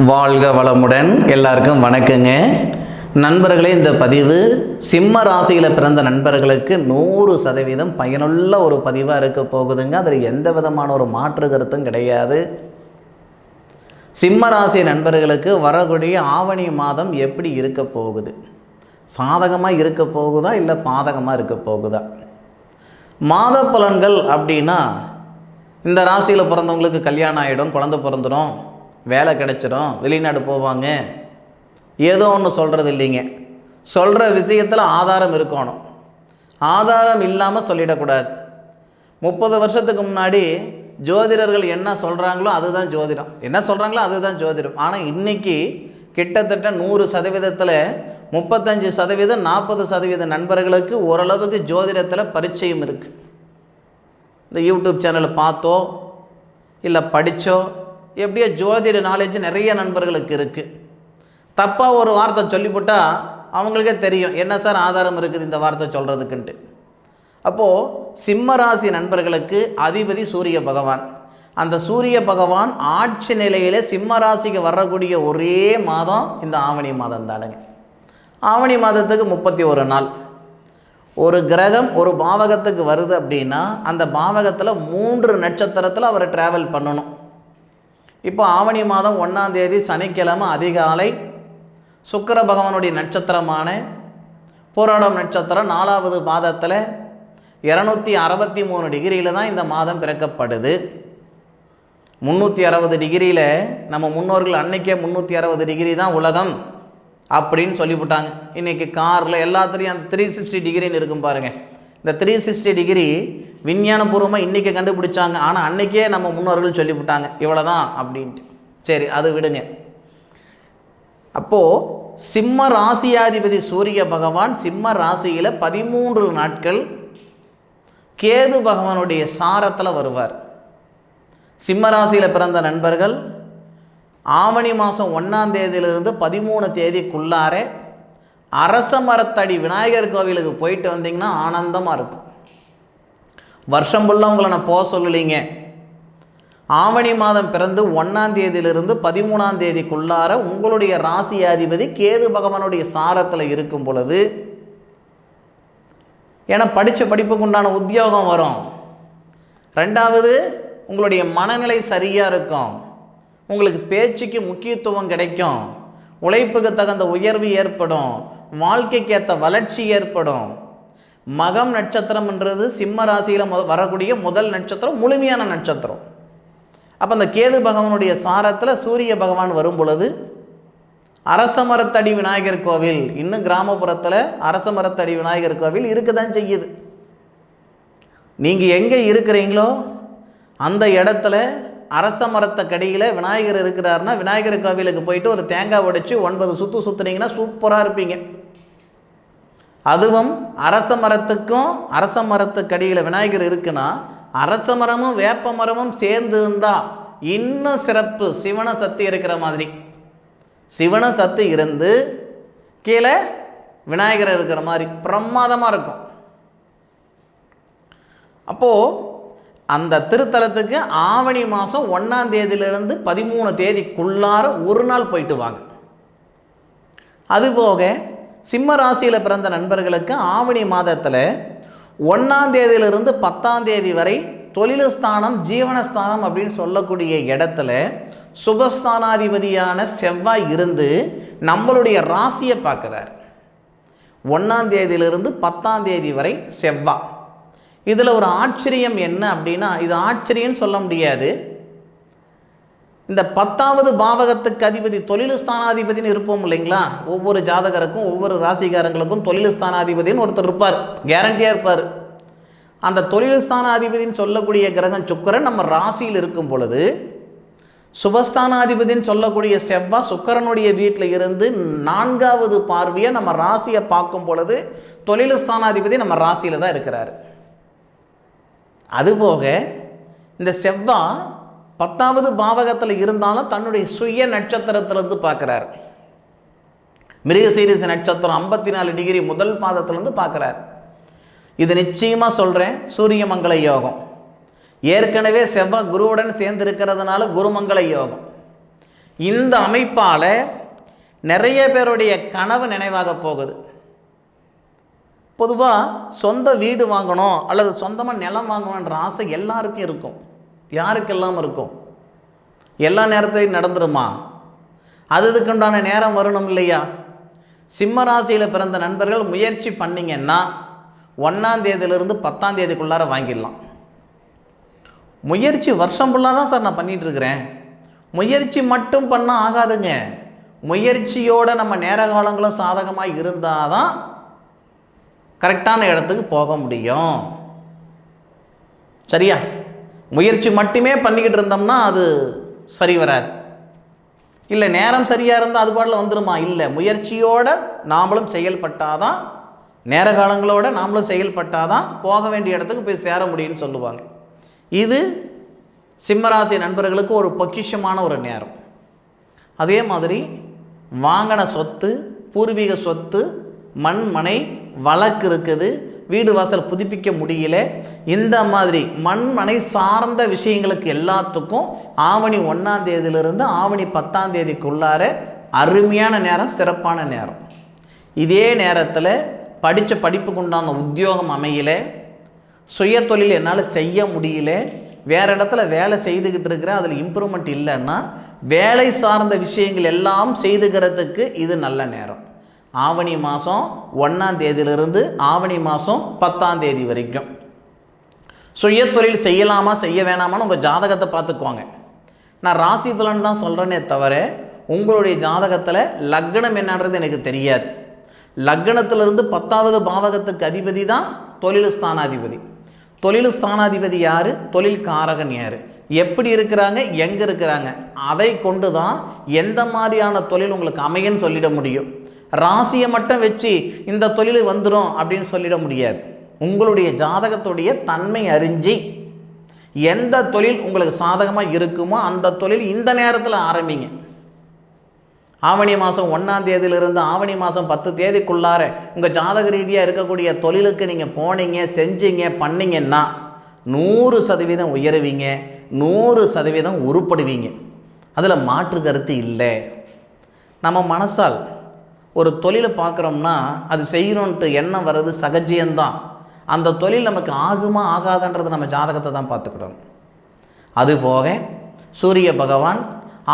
வாழ்க வளமுடன். எல்லாருக்கும் வணக்கங்க நண்பர்களே. இந்த பதிவு சிம்ம ராசியில் பிறந்த நண்பர்களுக்கு 100% பயனுள்ள ஒரு பதிவாக இருக்க போகுதுங்க. அதில் எந்த விதமான ஒரு மாற்று கருத்தும் கிடையாது. சிம்ம ராசி நண்பர்களுக்கு வரக்கூடிய ஆவணி மாதம் எப்படி இருக்க போகுது? சாதகமாக இருக்க போகுதா இல்லை பாதகமாக இருக்க போகுதா? மாத பலன்கள் அப்படின்னா, இந்த ராசியில் பிறந்தவங்களுக்கு கல்யாணம் ஆகிடும், குழந்தை பிறந்துடும், வேலை கிடைச்சிடும், வெளிநாடு போவாங்க, ஏதோ ஒன்று சொல்கிறது இல்லைங்க. சொல்கிற விஷயத்தில் ஆதாரம் இருக்கணும். ஆதாரம் இல்லாமல் சொல்லிடக்கூடாது. 30 வருஷத்துக்கு முன்னாடி ஜோதிடர்கள் என்ன சொல்கிறாங்களோ அதுதான் ஜோதிடம், என்ன சொல்கிறாங்களோ அதுதான் ஜோதிடம். ஆனால் இன்றைக்கி கிட்டத்தட்ட 100%, 35%, 40% நண்பர்களுக்கு ஓரளவுக்கு ஜோதிடத்தில் பரிச்சயம் இருக்குது. இந்த யூடியூப் சேனலை பார்த்தோ இல்லை படித்தோ எப்படியோ ஜோதிட நாலேஜ் நிறைய நண்பர்களுக்கு இருக்குது. தப்பாக ஒரு வார்த்தை சொல்லிவிட்டால் அவங்களுக்கே தெரியும், என்ன சார் ஆதாரம் இருக்குது இந்த வார்த்தை சொல்கிறதுக்குன்ட்டு. அப்போது சிம்ம ராசி நண்பர்களுக்கு அதிபதி சூரிய பகவான். அந்த சூரிய பகவான் ஆட்சி நிலையில் சிம்ம ராசிக்கு வரக்கூடிய ஒரே மாதம் இந்த ஆவணி மாதம் தானுங்க. ஆவணி மாதத்துக்கு 31 நாள். ஒரு கிரகம் ஒரு பாவகத்துக்கு வருது அப்படின்னா அந்த பாவகத்தில் 3 நட்சத்திரத்தில் அவர் ட்ராவல் பண்ணணும். இப்போ ஆவணி மாதம் 1ஆம் தேதி சனிக்கிழமை அதிகாலை சுக்கிர பகவானுடைய நட்சத்திரமான போராடம் நட்சத்திரம் 4வது பாதத்தில் 263 டிகிரியில் தான் இந்த மாதம் பிறக்கப்படுது. 360 டிகிரியில் நம்ம முன்னோர்கள் அன்னைக்கே 360 டிகிரி தான் உலகம் அப்படின்னு சொல்லிவிட்டாங்க. இன்றைக்கி காரில் எல்லாத்துலேயும் அந்த 360 டிகிரின்னு இருக்கும் பாருங்கள். இந்த 360 டிகிரி விஞ்ஞானபூர்வமாக இன்றைக்கி கண்டுபிடிச்சாங்க. ஆனால் அன்றைக்கே நம்ம முன்னோர்கள் சொல்லிவிட்டாங்க இவ்வளோ தான் அப்படின்ட்டு. சரி, அது விடுங்க. அப்போது சிம்ம ராசியாதிபதி சூரிய பகவான் சிம்ம ராசியில் 13 நாட்கள் கேது பகவானுடைய சாரத்தில் வருவார். சிம்ம ராசியில் பிறந்த நண்பர்கள் ஆவணி மாதம் 1ஆம் தேதியிலிருந்து 13 தேதிக்குள்ளார அரச மரத்தடி விநாயகர் கோவிலுக்கு போயிட்டு வந்தீங்கன்னா ஆனந்தமாக இருக்கும். வருஷம் ஃபுல்லாக உங்களை நான் போக சொல்லலைங்க. ஆவணி மாதம் பிறந்து 1ஆம் தேதியிலிருந்து 13ஆம் தேதிக்குள்ளார உங்களுடைய ராசியாதிபதி கேது பகவானுடைய சாரத்தில் இருக்கும் பொழுது, ஏன்னா படித்த படிப்புக்கு உண்டான உத்தியோகம் வரும். 2வது உங்களுடைய மனநிலை சரியாக இருக்கும். உங்களுக்கு பேச்சுக்கு முக்கியத்துவம் கிடைக்கும். உழைப்புக்கு தகுந்த உயர்வு ஏற்படும். வாழ்க்கைக்கு ஏற்ற வளர்ச்சி ஏற்படும். மகம் நட்சத்திரம்ன்றது சிம்ம ராசியில் வரக்கூடிய முதல் நட்சத்திரம், முழுமையான நட்சத்திரம். அப்போ அந்த கேது பகவானுடைய சாரத்தில் சூரிய பகவான் வரும் பொழுது அரச மரத்தடி விநாயகர் கோவில், இன்னும் கிராமப்புறத்தில் அரச மரத்தடி விநாயகர் கோவில் இருக்க தான் செய்யுது. நீங்கள் எங்கே இருக்கிறீங்களோ அந்த இடத்துல அரச மரத்தக்கடியில் விநாயகர் இருக்கிறாருன்னா விநாயகர் கோவிலுக்கு போயிட்டு ஒரு தேங்காய் உடைச்சி 9 சுற்று சுற்றுனீங்கன்னா சூப்பராக இருப்பீங்க. அதுவும் அரச மரத்துக்கும் அரச மரத்துக்கடியில் விநாயகர் இருக்குன்னா அரச மரமும் வேப்ப மரமும் சேர்ந்து இருந்தால் இன்னும் சிறப்பு. சிவன சத்து இருக்கிற மாதிரி சிவன சத்து இருந்து கீழே விநாயகர் இருக்கிற மாதிரி பிரமாதமாக இருக்கும். அப்போது அந்த திருத்தலத்துக்கு ஆவணி மாதம் 1ஆம் தேதியிலிருந்து 13 தேதிக்குள்ளார ஒரு நாள் போயிட்டு வாங்க. அதுபோக சிம்ம ராசியில் பிறந்த நண்பர்களுக்கு ஆவணி மாதத்தில் 1ஆம் தேதியிலிருந்து 10ஆம் தேதி வரை தொழில் ஸ்தானம், ஜீவனஸ்தானம் அப்படின்னு சொல்லக்கூடிய இடத்துல சுபஸ்தானாதிபதியான செவ்வாய் இருந்து நம்மளுடைய ராசியை பார்க்குறார். 1ஆம் தேதியிலிருந்து 10ஆம் தேதி வரை செவ்வாய். இதில் ஒரு ஆச்சரியம் என்ன அப்படின்னா, இது ஆச்சரியம்னு சொல்ல முடியாது. இந்த 10வது பாவகத்துக்கு அதிபதி தொழில் ஸ்தானாதிபதினு இருப்போம் இல்லைங்களா? ஒவ்வொரு ஜாதகருக்கும் ஒவ்வொரு ராசிகாரங்களுக்கும் தொழில் ஸ்தானாதிபதினு ஒருத்தர் இருப்பார், கேரண்டியாக இருப்பார். அந்த தொழில் ஸ்தானாதிபதினு சொல்லக்கூடிய கிரகம் சுக்கிரன் நம்ம ராசியில் இருக்கும் பொழுது, சுபஸ்தானாதிபதினு சொல்லக்கூடிய செவ்வாய் சுக்கிரனுடைய வீட்டில் இருந்து 4வது பார்வையாக நம்ம ராசியை பார்க்கும் பொழுது தொழில் ஸ்தானாதிபதி நம்ம ராசியில் தான் இருக்கிறார். அதுபோக இந்த செவ்வாய் 10வது பாவகத்தில் இருந்தாலும் தன்னுடைய சுய நட்சத்திரத்திலிருந்து பார்க்குறார். மிருகசீரிஷ நட்சத்திரம் 54 டிகிரி முதல் பாதத்திலிருந்து பார்க்குறார். இது நிச்சயமாக சொல்கிறேன், சூரிய மங்கள யோகம். ஏற்கனவே செவ்வாய் குருவுடன் சேர்ந்து இருக்கிறதுனால குருமங்கள யோகம். இந்த அமைப்பால் நிறைய பேருடைய கனவு நினைவாக போகுது. பொதுவாக சொந்த வீடு வாங்கணும் அல்லது சொந்தமாக நிலம் வாங்கணுன்ற ஆசை எல்லாருக்கும் இருக்கும். யாருக்கெல்லாம் இருக்கும்? எல்லா நேரத்திலையும் நடந்துருமா? அதுக்குண்டான நேரம் வரணும் இல்லையா? சிம்ம ராசியில் பிறந்த நண்பர்கள் முயற்சி பண்ணிங்கன்னா 1ஆம் தேதியிலிருந்து 10ஆம் தேதிக்குள்ளார வாங்கிடலாம். முயற்சி வருஷம் ஃபுல்லாக தான் சார் நான் பண்ணிகிட்ருக்கிறேன். முயற்சி மட்டும் பண்ணால் ஆகாதுங்க. முயற்சியோடு நம்ம நேர காலங்களும் சாதகமாக இருந்தால் தான் கரெக்டான இடத்துக்கு போக முடியும். சரியா? முயற்சி மட்டுமே பண்ணிக்கிட்டு இருந்தோம்னா அது சரி வராது. இல்லை நேரம் சரியாக இருந்தால் அது பாட்டில் வந்துடுமா? இல்லை, முயற்சியோடு நாமளும் செயல்பட்டால் தான், நேர காலங்களோடு நாமளும் செயல்பட்டால் தான் போக வேண்டிய இடத்துக்கு போய் சேர முடியும்னு சொல்லுவாங்க. இது சிம்மராசி நண்பர்களுக்கு ஒரு பொக்கிஷமான ஒரு நேரம். அதே மாதிரி வாங்கின சொத்து, பூர்வீக சொத்து, மண் மனை வழக்கு இருக்குது, வீடு வாசல் புதுப்பிக்க முடியல, இந்த மாதிரி மண் மனை சார்ந்த விஷயங்களுக்கு எல்லாத்துக்கும் ஆவணி 1ஆம் தேதியிலிருந்து ஆவணி 10ஆம் தேதிக்குள்ளார அருமையான நேரம், சிறப்பான நேரம். இதே நேரத்தில் படித்த படிப்புக்கு உண்டான உத்தியோகம் அமையல, சுய தொழில் என்னால் செய்ய முடியல, வேறு இடத்துல வேலை செய்துக்கிட்டு இருக்கிறேன், அதில் இம்ப்ரூவ்மெண்ட் இல்லைன்னா வேலை சார்ந்த விஷயங்கள் எல்லாம் செய்துக்கிறதுக்கு இது நல்ல நேரம். ஆவணி மாதம் 1ஆம் தேதியிலிருந்து ஆவணி மாதம் 10ஆம் தேதி வரைக்கும் சுய தொழில் செய்யலாமா செய்ய வேணாமான்னு உங்கள் ஜாதகத்தை பார்த்துக்குவாங்க. நான் ராசி பலன் தான் சொல்கிறேனே தவிர உங்களுடைய ஜாதகத்தில் லக்னம் என்னன்றது எனக்கு தெரியாது. லக்னத்திலிருந்து 10வது பாவகத்துக்கு அதிபதி தான் தொழில் ஸ்தானாதிபதி. தொழில் ஸ்தானாதிபதி யார்? தொழில் காரகன் யார்? எப்படி இருக்கிறாங்க, எங்கே இருக்கிறாங்க, அதை கொண்டு தான் எந்த மாதிரியான தொழில் உங்களுக்கு அமையன்னு சொல்லிட முடியும். ராசியை மட்டும் வச்சு இந்த தொழில் வந்துடும் அப்படின்னு சொல்லிட முடியாது. உங்களுடைய ஜாதகத்துடைய தன்மை அறிஞ்சு எந்த தொழில் உங்களுக்கு சாதகமாக இருக்குமோ அந்த தொழில் இந்த நேரத்தில் ஆரம்பிங்க. ஆவணி மாதம் 1ஆம் தேதியிலிருந்து ஆவணி மாதம் 10 தேதிக்குள்ளார உங்கள் ஜாதக ரீதியாக இருக்கக்கூடிய தொழிலுக்கு நீங்கள் போனீங்க, செஞ்சீங்க, பண்ணிங்கன்னா 100% உயருவீங்க, 100% உருப்படுவீங்க. அதில் மாற்று கருத்து இல்லை. நம்ம மனசால் ஒரு தொழிலை பார்க்குறோம்னா அது செய்யணுன்ட்டு எண்ணம் வர்றது சகஜியம்தான். அந்த தொழில் நமக்கு ஆகுமா ஆகாதுன்றது நம்ம ஜாதகத்தை தான் பார்த்துக்கிடணும். அதுபோக சூரிய பகவான்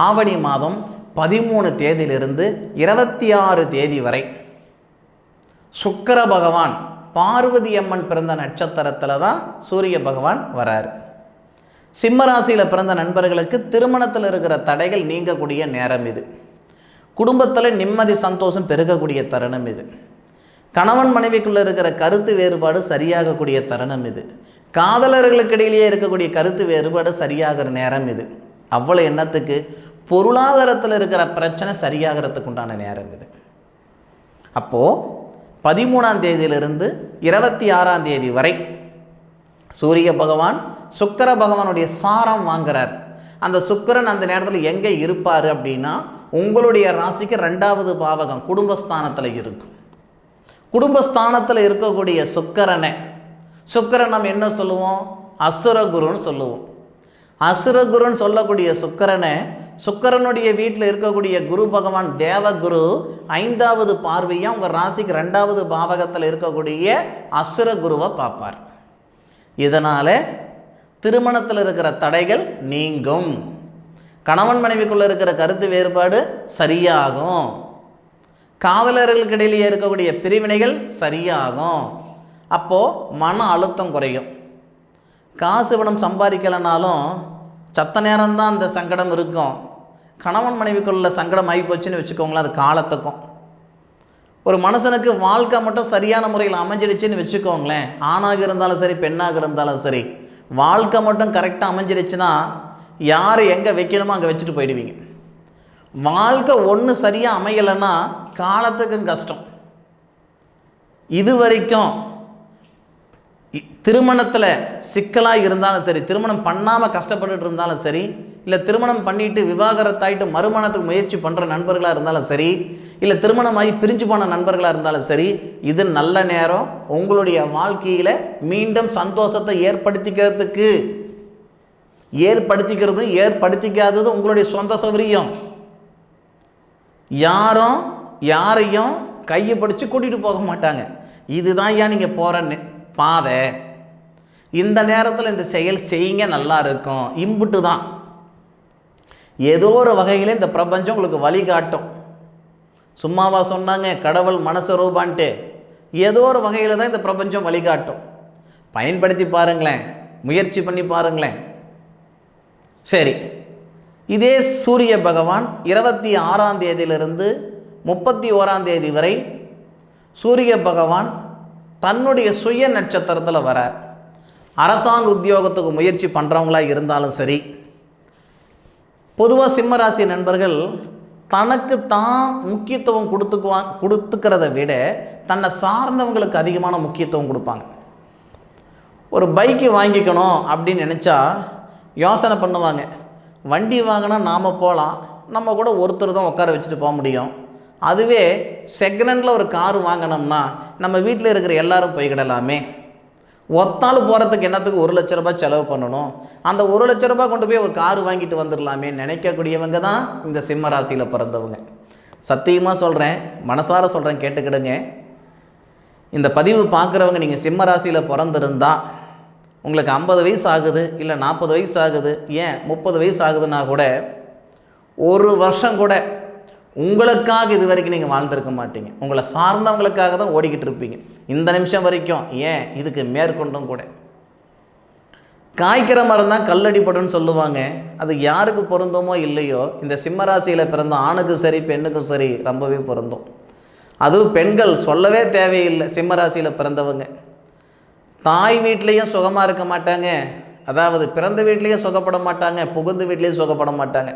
ஆவணி மாதம் 13 தேதியிலிருந்து 26 தேதி வரை சுக்கிர பகவான் பார்வதி அம்மன் பிறந்த நட்சத்திரத்தில் தான் சூரிய பகவான் வரார். சிம்மராசியில் பிறந்த நண்பர்களுக்கு திருமணத்தில் இருக்கிற தடைகள் நீங்கக்கூடிய நேரம் இது. குடும்பத்தில் நிம்மதி சந்தோஷம் பெருகக்கூடிய தருணம் இது. கணவன் மனைவிக்குள்ளே இருக்கிற கருத்து வேறுபாடு சரியாகக்கூடிய தருணம் இது. காதலர்களுக்கு இடையிலேயே இருக்கக்கூடிய கருத்து வேறுபாடு சரியாகிற நேரம் இது. அவ்வளோ எண்ணத்துக்கு பொருளாதாரத்தில் இருக்கிற பிரச்சனை சரியாகிறதுக்கு உண்டான நேரம் இது. அப்போது 13ஆம் தேதியிலிருந்து 26ஆம் தேதி வரை சூரிய பகவான் சுக்கிர பகவானுடைய சாரம் வாங்குறார். அந்த சுக்கிரன் அந்த நேரத்தில் எங்கே இருப்பார் அப்படின்னா உங்களுடைய ராசிக்கு 2வது பாவகம் குடும்பஸ்தானத்தில் இருக்கும். குடும்பஸ்தானத்தில் இருக்கக்கூடிய சுக்கிரனை நம்ம என்ன சொல்லுவோம்? அசுரகுருன்னு சொல்லுவோம். அசுரகுருன்னு சொல்லக்கூடிய சுக்கிரனுடைய வீட்டில் இருக்கக்கூடிய குரு பகவான் தேவகுரு 5வது பார்வையாக உங்கள் ராசிக்கு 2வது பாவகத்தில் இருக்கக்கூடிய அசுரகுருவை பார்ப்பார். இதனால் திருமணத்தில் இருக்கிற தடைகள் நீங்கும், கணவன் மனைவிக்குள்ளே இருக்கிற கருத்து வேறுபாடு சரியாகும், காதலர்களுக்கு இடையிலேயே இருக்கக்கூடிய பிரிவினைகள் சரியாகும். அப்போது மன அழுத்தம் குறையும். காசு பணம் சம்பாதிக்கலைனாலும் சத்த நேரம்தான் அந்த சங்கடம் இருக்கும். கணவன் மனைவிக்குள்ள சங்கடம் ஆகி போச்சுன்னு வச்சுக்கோங்களேன், அது காலத்துக்கும். ஒரு மனுஷனுக்கு வாழ்க்கை மட்டும் சரியான முறையில் அமைஞ்சிடுச்சுன்னு வச்சுக்கோங்களேன், ஆணாக இருந்தாலும் சரி பெண்ணாக இருந்தாலும் சரி, வாழ்க்கை மட்டும் கரெக்டாக அமைஞ்சிடுச்சுன்னா யார் எங்கே வைக்கணுமோ அங்கே வச்சுட்டு போயிடுவீங்க. வாழ்க்கை ஒன்று சரியாக அமையலைன்னா காலத்துக்கும் கஷ்டம். இது வரைக்கும் திருமணத்தில் சிக்கலாக இருந்தாலும் சரி, திருமணம் பண்ணாமல் கஷ்டப்பட்டுட்டு இருந்தாலும் சரி, இல்லை திருமணம் பண்ணிட்டு விவாகரத்தாயிட்டு மறுமணத்துக்கு முயற்சி பண்ணுற நண்பர்களாக இருந்தாலும் சரி, இல்லை திருமணமாகி பிரிஞ்சு போன நண்பர்களாக இருந்தாலும் சரி, இது நல்ல நேரம் உங்களுடைய வாழ்க்கையில் மீண்டும் சந்தோஷத்தை ஏற்படுத்திக்கிறதும் ஏற்படுத்திக்காததும் உங்களுடைய சொந்த சௌகரியம். யாரும் யாரையும் கையை பிடிச்சி கூட்டிகிட்டு போக மாட்டாங்க. இதுதான் ஏன் நீங்கள் போகிற பாதை, இந்த நேரத்தில் இந்த செயல் செய்யுங்க, நல்லா இருக்கும், இம்புட்டு தான். ஏதோ ஒரு வகையில் இந்த பிரபஞ்சம் உங்களுக்கு வழிகாட்டும். சும்மாவா சொன்னாங்க கடவுள் மனசு ரூபான்ட்டு? ஏதோ ஒரு வகையில் தான் இந்த பிரபஞ்சம் வழிகாட்டும். பயன்படுத்தி பாருங்களேன், முயற்சி பண்ணி பாருங்களேன். சரி, இதே சூரிய பகவான் 26ஆம் தேதியிலிருந்து 31ஆம் தேதி வரை சூரிய பகவான் தன்னுடைய சுய நட்சத்திரத்தில் வரார். அரசாங்க உத்தியோகத்துக்கு முயற்சி பண்ணுறவங்களா இருந்தாலும் சரி, பொதுவாக சிம்மராசி நண்பர்கள் தனக்கு தான் முக்கியத்துவம் கொடுத்துக்கிறத விட தன்னை சார்ந்தவங்களுக்கு அதிகமான முக்கியத்துவம் கொடுப்பாங்க. ஒரு பைக்கு வாங்கிக்கணும் அப்படின்னு நினச்சா யோசனை பண்ணுவாங்க. வண்டி வாங்கினா நாம் போகலாம், நம்ம கூட ஒருத்தர் தான் உட்கார வச்சுட்டு போக முடியும். அதுவே செகண்டில் ஒரு காரு வாங்கினோம்னா நம்ம வீட்டில் இருக்கிற எல்லாரும் போய்கிடலாமே. ஒத்தாள் போகிறதுக்கு என்னத்துக்கு 1 லட்ச ரூபாய் செலவு பண்ணணும், அந்த 1 லட்ச ரூபாய் கொண்டு போய் ஒரு காரு வாங்கிட்டு வந்துடலாமே நினைக்கக்கூடியவங்க தான் இந்த சிம்ம ராசியில் பிறந்தவங்க. சத்தியமாக சொல்கிறேன், மனசார சொல்கிறேன், கேட்டுக்கிடுங்க. இந்த பதிவு பார்க்குறவங்க நீங்கள் சிம்ம ராசியில் பிறந்திருந்தா உங்களுக்கு 50 வயசு ஆகுது, இல்லை 40 வயசு ஆகுது, ஏன் 30 வயசு ஆகுதுன்னா கூட ஒரு வருஷம் கூட உங்களுக்காக இது வரைக்கும் நீங்கள் வாழ்ந்திருக்க மாட்டீங்க. உங்களை சார்ந்தவங்களுக்காக தான் ஓடிக்கிட்டு இருப்பீங்க இந்த நிமிஷம் வரைக்கும். ஏன் இதுக்கு மேற்கொண்டும் கூட காய்க்கிற மரம் தான் கல்லடிப்படும் சொல்லுவாங்க. அது யாருக்கு பொருந்துமோ இல்லையோ, இந்த சிம்மராசியில் பிறந்த ஆணுக்கும் சரி பெண்ணுக்கும் சரி ரொம்பவே பொருந்தும். அதுவும் பெண்கள் சொல்லவே தேவையில்லை. சிம்மராசியில் பிறந்தவங்க தாய் வீட்லேயும் சுகமாக இருக்க மாட்டாங்க, அதாவது பிறந்த வீட்லேயும் சுகப்பட மாட்டாங்க, புகுந்த வீட்லேயும் சுகப்பட மாட்டாங்க.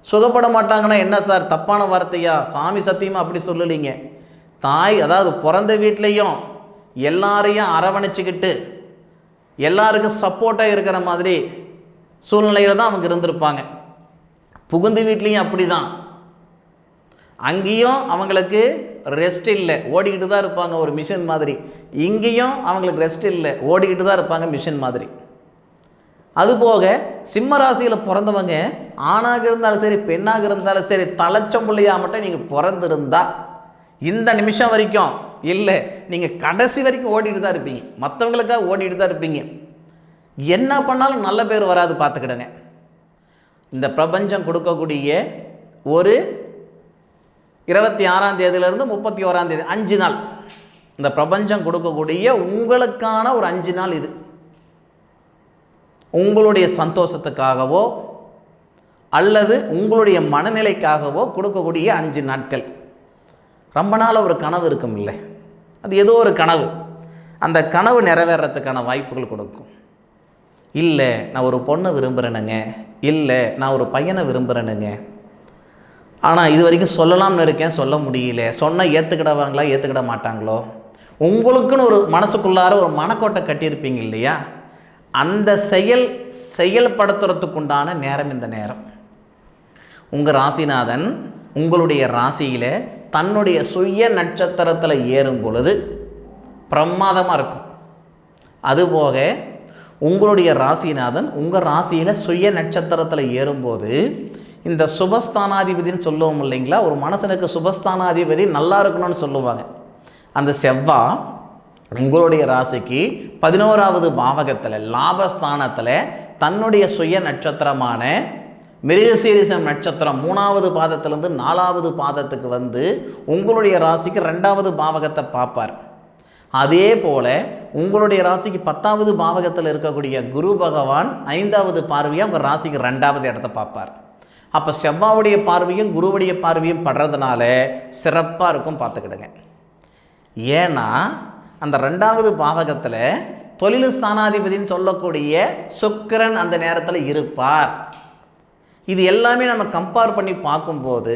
சுகப்பட மாட்டாங்கன்னா என்ன சார், தப்பான வார்த்தையா? சாமி சத்தியமாக அப்படி சொல்லலைங்க. தாய், அதாவது பிறந்த வீட்லேயும் எல்லாரையும் அரவணைச்சிக்கிட்டு எல்லாருக்கும் சப்போர்ட்டாக இருக்கிற மாதிரி சூழ்நிலையில் தான் அவங்க இருந்திருப்பாங்க. புகுந்த வீட்லேயும் அப்படி தான். அங்கேயும் அவங்களுக்கு ரெஸ்ட் இல்லை, ஓடிக்கிட்டு தான் இருப்பாங்க ஒரு மிஷின் மாதிரி. இங்கேயும் அவங்களுக்கு ரெஸ்ட் இல்லை, ஓடிக்கிட்டு தான் இருப்பாங்க மிஷின் மாதிரி. அதுபோக சிம்ம ராசியில் பிறந்தவங்க ஆணாக இருந்தாலும் சரி பெண்ணாக இருந்தாலும் சரி தலைச்சம்பிள்ளையாக மட்டும் நீங்கள் பிறந்திருந்தா இந்த நிமிஷம் வரைக்கும் இல்லை, நீங்கள் கடைசி வரைக்கும் ஓடிட்டு தான் இருப்பீங்க, மற்றவங்களுக்காக ஓடிட்டு தான் இருப்பீங்க. என்ன பண்ணாலும் நல்ல பேர் வராது, பார்த்துக்கிடுங்க. இந்த பிரபஞ்சம் கொடுக்கக்கூடிய ஒரு 26ஆம் தேதியிலிருந்து 31ஆம் தேதி 5 நாள் இந்த பிரபஞ்சம் கொடுக்கக்கூடிய உங்களுக்கான ஒரு 5 நாள். இது உங்களுடைய சந்தோஷத்துக்காகவோ அல்லது உங்களுடைய மனநிலைக்காகவோ கொடுக்கக்கூடிய 5 நாட்கள். ரொம்ப நாள் ஒரு கனவு இருக்கும் இல்லை, அது ஏதோ ஒரு கனவு, அந்த கனவு நிறைவேறத்துக்கான வாய்ப்புகள் கொடுக்கும். இல்லை நான் ஒரு பொண்ணை விரும்புகிறேனுங்க, இல்லை நான் ஒரு பையனை விரும்புகிறேனுங்க, ஆனால் இது வரைக்கும் சொல்லலாம்னு இருக்கேன், சொல்ல முடியல, சொன்னால் ஏற்றுக்கிடவாங்களா ஏற்றுக்கிட மாட்டாங்களோ, உங்களுக்குன்னு ஒரு மனசுக்குள்ளார ஒரு மனக்கோட்டை கட்டியிருப்பீங்க இல்லையா, அந்த செயல்படுத்துறதுக்குண்டான நேரம் இந்த நேரம். உங்கள் ராசிநாதன் உங்களுடைய ராசியில் தன்னுடைய சுய நட்சத்திரத்தில் ஏறும் பொழுது பிரமாதமாக இருக்கும். அதுபோக உங்களுடைய ராசிநாதன் உங்கள் ராசியில் சுய நட்சத்திரத்தில் ஏறும்போது இந்த சுபஸ்தானாதிபதினு சொல்லுவோம் இல்லைங்களா, ஒரு மனுஷனுக்கு சுபஸ்தானாதிபதி நல்லா இருக்கணும்னு சொல்லுவாங்க. அந்த செவ்வாய் உங்களுடைய ராசிக்கு 11வது பாவகத்தில் லாபஸ்தானத்தில் தன்னுடைய சுய நட்சத்திரமான மிருகசீரிஷம் நட்சத்திரம் 3வது பாதத்திலிருந்து 4வது பாதத்துக்கு வந்து உங்களுடைய ராசிக்கு 2வது பாவகத்தை பார்ப்பார். அதே போல் உங்களுடைய ராசிக்கு 10வது பாவகத்தில் இருக்கக்கூடிய குரு பகவான் 5வது பார்வையாக உங்கள் ராசிக்கு 2வது இடத்த பார்ப்பார். அப்போ செவ்வாவுடைய பார்வையும் குருவுடைய பார்வையும் படுறதுனால சிறப்பாக இருக்கும், பார்த்துக்கிடுங்க. ஏன்னா அந்த 2வது பாவகத்தில் தொழில் ஸ்தானாதிபதினு சொல்லக்கூடிய சுக்கிரன் அந்த நேரத்தில் இருப்பார். இது எல்லாமே நம்ம கம்பேர் பண்ணி பார்க்கும்போது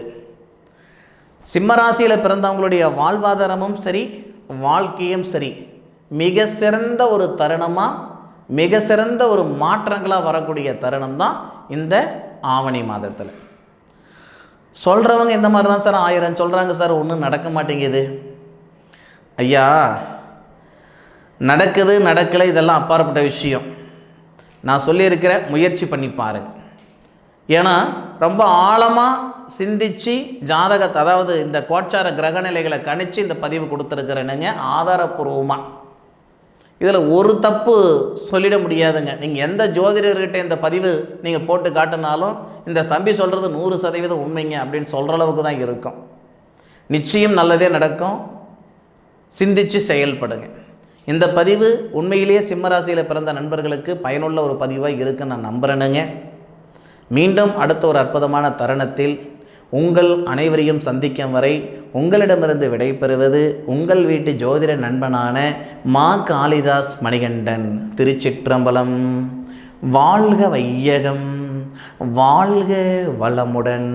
சிம்மராசியில் பிறந்தவங்களுடைய வாழ்வாதாரமும் சரி வாழ்க்கையும் சரி மிக சிறந்த ஒரு தருணமாக, மிக சிறந்த ஒரு மாற்றங்களாக வரக்கூடிய தருணம் தான் இந்த ஆவணி மாதத்தில். சொல்கிறவங்க இந்த மாதிரி தான் சார் 1000 சொல்கிறாங்க சார், ஒன்றும் நடக்க மாட்டேங்குது. ஐயா, நடக்குது நடக்கலை இதெல்லாம் அப்பாற்பட்ட விஷயம். நான் சொல்லியிருக்கிற முயற்சி பண்ணி பாருங்கள். ஏன்னா ரொம்ப ஆழமாக சிந்தித்து ஜாதகத்தை, அதாவது இந்த கோச்சார கிரகநிலைகளை கணித்து இந்த பதிவு கொடுத்துருக்குறேனுங்க ஆதாரப்பூர்வமாக. இதில் ஒரு தப்பு சொல்லிட முடியாதுங்க. நீங்கள் எந்த ஜோதிடர்கிட்ட இந்த பதிவு நீங்கள் போட்டு காட்டினாலும் இந்த தம்பி சொல்கிறது 100% உண்மைங்க அப்படின்னு சொல்கிற அளவுக்கு தான் இருக்கும். நிச்சயம் நல்லதே நடக்கும். சிந்தித்து செயல்படுங்க. இந்த பதிவு உண்மையிலேயே சிம்மராசியில் பிறந்த நண்பர்களுக்கு பயனுள்ள ஒரு பதிவாக இருக்குன்னு நான் நம்புகிறேனுங்க. மீண்டும் அடுத்த ஒரு அற்புதமான தருணத்தில் உங்கள் அனைவரையும் சந்திக்கும் வரை உங்களிடமிருந்து விடைபெறுவது உங்கள் வீட்டு ஜோதிட நண்பனான மா காளிதாஸ் மணிகண்டன். திருச்சிற்றம்பலம். வாழ்க வையகம், வாழ்க வளமுடன்.